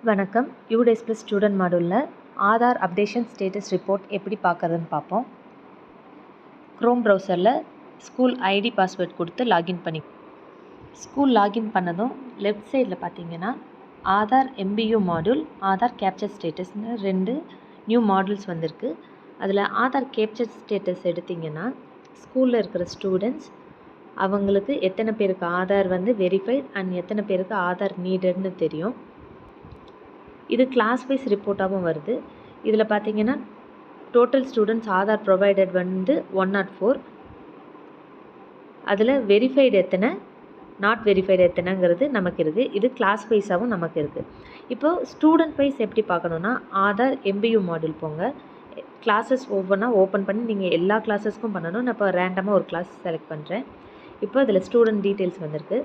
வணக்கம். UDays Plus student மாடியூலில் Aadhaar updation status report எப்படி பார்க்குறதுன்னு பார்ப்போம். க்ரோம் ப்ரௌசரில் ஸ்கூல் ஐடி பாஸ்வேர்ட் கொடுத்து லாகின் பண்ணி ஸ்கூல் லாகின் பண்ணதும் லெஃப்ட் சைடில் பார்த்தீங்கன்னா Aadhaar MBU module, Aadhaar capture ஸ்டேட்டஸ்னு 2 நியூ மாடியூல்ஸ் வந்திருக்கு. அதில் ஆதார் கேப்சர் ஸ்டேட்டஸ் எடுத்திங்கன்னா ஸ்கூலில் இருக்கிற ஸ்டூடெண்ட்ஸ் அவங்களுக்கு எத்தனை பேருக்கு ஆதார் வெரிஃபைட் அண்ட் எத்தனை பேருக்கு ஆதார் நீடட்னு தெரியும். இது கிளாஸ் வைஸ் ரிப்போர்ட்டாகவும் வருது. இதில் பார்த்தீங்கன்னா டோட்டல் ஸ்டூடெண்ட்ஸ் ஆதார் ப்ரொவைடட் 104. அதில் வெரிஃபைடு எத்தனை, நாட் வெரிஃபைடு எத்தனைங்கிறது நமக்கு இருக்குது. இது கிளாஸ் வைஸாகவும் நமக்கு இருக்குது. இப்போது ஸ்டூடெண்ட் வைஸ் எப்படி பார்க்கணுன்னா ஆதார் MBU மாடியூல் போங்க. கிளாஸஸ் ஒவ்வொன்றா ஓப்பன் பண்ணி நீங்கள் எல்லா கிளாஸஸ்க்கும் பண்ணணும். நான் இப்போ ரேண்டமாக ஒரு கிளாஸ் செலக்ட் பண்ணுறேன். இப்போ இதில் ஸ்டூடெண்ட் டீட்டெயில்ஸ் வந்திருக்கு.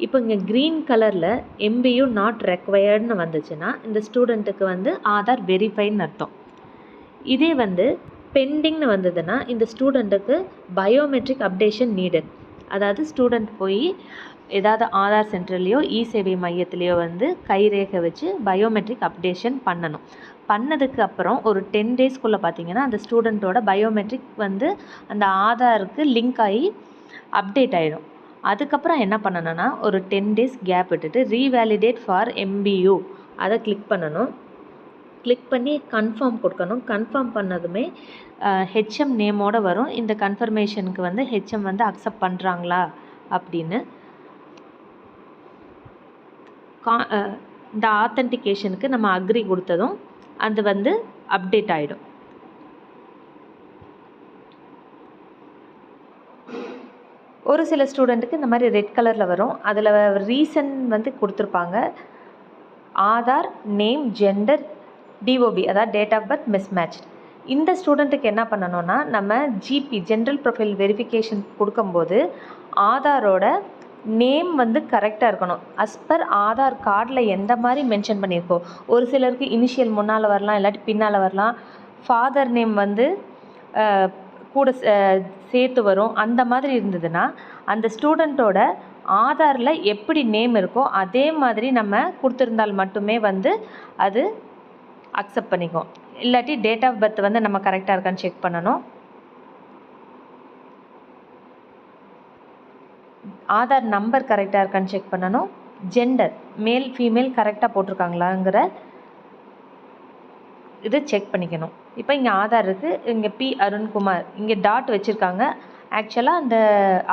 இப்போ இங்கே க்ரீன் கலரில் MBU நாட் ரெக்வயர்டுன்னு வந்துச்சுன்னா இந்த ஸ்டூடெண்ட்டுக்கு ஆதார் வெரிஃபைன்னு அர்த்தம். இதே பெண்டிங்னு வந்ததுன்னா இந்த ஸ்டூடெண்ட்டுக்கு பயோமெட்ரிக் அப்டேஷன் நீடட். அதாவது ஸ்டூடெண்ட் போய் ஏதாவது ஆதார் சென்டர்லேயோ இ-சேவை மையத்துலேயோ கைரேகை வச்சு பயோமெட்ரிக் அப்டேஷன் பண்ணணும். பண்ணதுக்கு அப்புறம் ஒரு 10 டேஸ்க்குள்ளே பார்த்தீங்கன்னா அந்த ஸ்டூடெண்ட்டோட பயோமெட்ரிக் அந்த ஆதாருக்கு லிங்க் ஆகி அப்டேட் ஆகிடும். அதுக்கப்புறம் என்ன பண்ணணும்னா ஒரு 10 டேஸ் கேப் விட்டுட்டு ரீவேலிடேட் ஃபார் MBU அதை கிளிக் பண்ணணும். கிளிக் பண்ணி கன்ஃபார்ம் கொடுக்கணும். கன்ஃபார்ம் பண்ணதுமே HM நேமோடு வரும். இந்த கன்ஃபர்மேஷனுக்கு HM அக்செப்ட் பண்ணுறாங்களா அப்படின்னு. இந்த ஆத்தென்டிகேஷனுக்கு நம்ம அக்ரி கொடுத்ததும் அது அப்டேட் ஆகிடும். ஒரு சில ஸ்டூடெண்ட்டுக்கு இந்த மாதிரி ரெட் கலரில் வரும். அதில் ரீசன் கொடுத்துருப்பாங்க. ஆதார் நேம், ஜெண்டர், DOB அதாவது டேட் ஆஃப் பர்த் மிஸ்மேட்ச். இந்த ஸ்டூடெண்ட்டுக்கு என்ன பண்ணணும்னா நம்ம GP ஜென்ரல் ப்ரொஃபைல் வெரிஃபிகேஷன் கொடுக்கும்போது ஆதாரோட நேம் கரெக்டாக இருக்கணும். அஸ் பர் ஆதார் கார்டில் எந்த மாதிரி மென்ஷன் பண்ணியிருக்கோம். ஒரு சிலருக்கு இனிஷியல் முன்னால் வரலாம், இல்லாட்டி பின்னால் வரலாம். ஃபாதர் நேம் கூட சேர்த்து வரும். அந்த மாதிரி இருந்ததுன்னா அந்த ஸ்டூடெண்ட்டோட ஆதாரில் எப்படி நேம் இருக்கோ அதே மாதிரி நம்ம கொடுத்துருந்தால் மட்டுமே அது அக்செப்ட் பண்ணிக்கும். இல்லாட்டி டேட் ஆஃப் பர்த் நம்ம கரெக்டாக இருக்கான்னு செக் பண்ணணும். ஆதார் நம்பர் கரெக்டாக இருக்கான்னு செக் பண்ணணும். ஜெண்டர் மேல் ஃபீமேல் கரெக்டாக போட்டிருக்காங்களாங்கிற இது செக் பண்ணிக்கணும். இப்போ இங்கே ஆதார் இருக்குது, இங்கே P அருண்குமார், இங்கே டாட் வச்சுருக்காங்க. ஆக்சுவலாக அந்த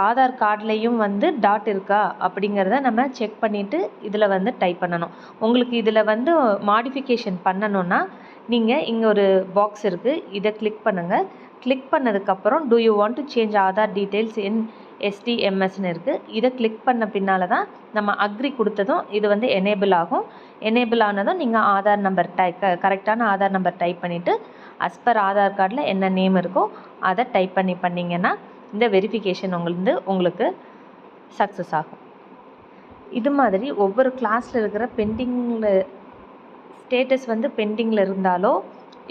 ஆதார் கார்ட்லேயும் டாட் இருக்கா அப்படிங்கிறத நம்ம செக் பண்ணிவிட்டு இதில் டைப் பண்ணணும். உங்களுக்கு இதில் மாடிஃபிகேஷன் பண்ணணுன்னா நீங்கள் இங்கே ஒரு பாக்ஸ் இருக்குது, இதை கிளிக் பண்ணுங்கள். கிளிக் பண்ணதுக்கப்புறம் do you want to change Aadhaar details in STMSன்னு இருக்குது. இதை கிளிக் பண்ண பின்னால் தான் நம்ம அக்ரி கொடுத்ததும் இது எனேபிள் ஆகும். எனேபிள் ஆனதும் நீங்கள் ஆதார் நம்பர் கரெக்டான ஆதார் நம்பர் டைப் பண்ணிவிட்டு அஸ் பர் ஆதார் கார்டில் என்ன நேம் இருக்கோ அதை டைப் பண்ணிங்கன்னா இந்த வெரிஃபிகேஷன் உங்களுக்கு சக்ஸஸ் ஆகும். இது மாதிரி ஒவ்வொரு கிளாஸில் இருக்கிற பெண்டிங்கில் ஸ்டேட்டஸ் பெண்டிங்கில் இருந்தாலோ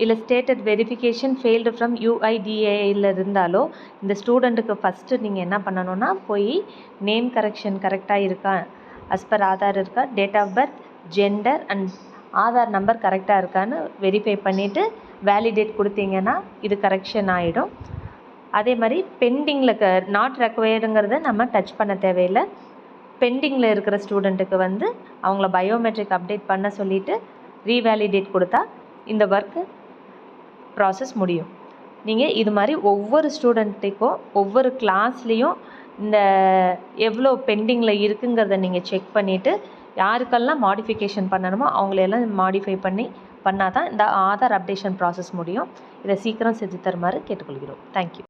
இல்லை ஸ்டேட்டட் வெரிஃபிகேஷன் ஃபெயில்டு ஃப்ரம் UIDAIயில் இருந்தாலோ இந்த ஸ்டூடெண்ட்டுக்கு ஃபஸ்ட்டு நீங்கள் என்ன பண்ணணுன்னா போய் நேம் கரெக்ஷன் கரெக்டாக இருக்கா, அஸ் பர் ஆதார் இருக்கா, date of birth, gender and Aadhaar number கரெக்டாக இருக்கான்னு வெரிஃபை பண்ணிவிட்டு வேலிடேட் கொடுத்தீங்கன்னா இது கரெக்ஷன் ஆகிடும். அதே மாதிரி பெண்டிங்கில் நாட் ரெக்வயர்டுங்கிறத நம்ம டச் பண்ண தேவையில்லை. பெண்டிங்கில் இருக்கிற ஸ்டூடெண்ட்டுக்கு அவங்கள பயோமெட்ரிக் அப்டேட் பண்ண சொல்லிவிட்டு ரீவேலிடேட் கொடுத்தா இந்த ஒர்க்கு ப்ராசஸ் முடியும். நீங்கள் இது மாதிரி ஒவ்வொரு ஸ்டூடெண்ட்டுக்கும் ஒவ்வொரு கிளாஸ்லேயும் இந்த எவ்வளோ பெண்டிங்கில் இருக்குங்கிறத நீங்கள் செக் பண்ணிவிட்டு யாருக்கெல்லாம் மாடிஃபிகேஷன் பண்ணணுமோ அவங்களையெல்லாம் மாடிஃபை பண்ணால் தான் இந்த ஆதார் அப்டேஷன் ப்ராசஸ் முடியும். இதை சீக்கிரம் செஞ்சு தருமாறு கேட்டுக்கொள்கிறோம். தேங்க்யூ.